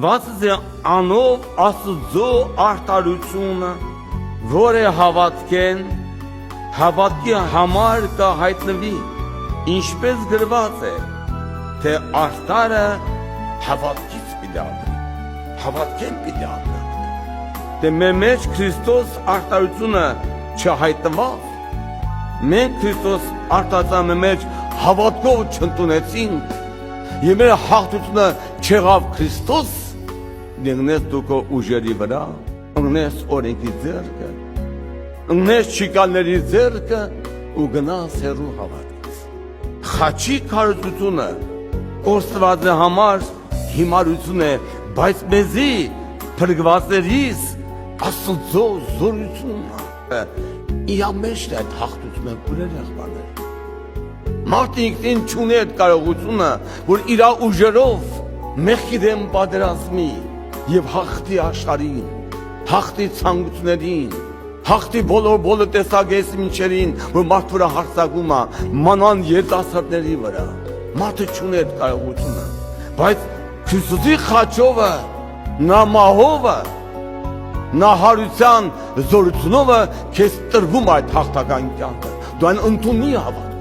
Աստված է անով Աստծո արտարությունը, որը հավատքեն, հավատքի համար կհայտնվի, ինչպես գրված է, թե արտարը հավատքից պիտի ապրի, հավատքեն պիտի ապրի։ Թե մեր մեջ Քրիստոս արտարությունը չհայտնված, մենք Քրիստոս արտածամի մեջ հավատքով չընդունեցինք, և մեր հաղթությունը չեղավ Քրիստոս, դեղնես դու քո ուժերի վրա, ընկնես օրենքի ձեռքը, ընկնես չիկալների ձեռքը ու գնաս հեռու հավատքից։ Խաչի քարոզությունը կորսվածի համար հիմարություն է, բայց մեզի փրկվածներից Աստծո զորությունը իրա մեջն է այդ հաղթությունը կուրեր եղբարներ։ Մարդը ինքնին չունի այդ կարողությունը, որ իրա ուժերով մեղքի դեմ պատերազմի և հաղթի աշխարհին, հաղթի ցանկություններին, հաղթի բոլոր տեսակետ մինչերին, որ մարդ վրա հարձակվում է, մանան երիտասարդների վրա։ Մարդը չունի այդ կարողությունը, բայց Քրիստոսի խաչովը, նա մահովը, նա հարության զորությունովը քեզ տրվում այդ հաղթական կյանքը, դու այն ընդունի հավատ։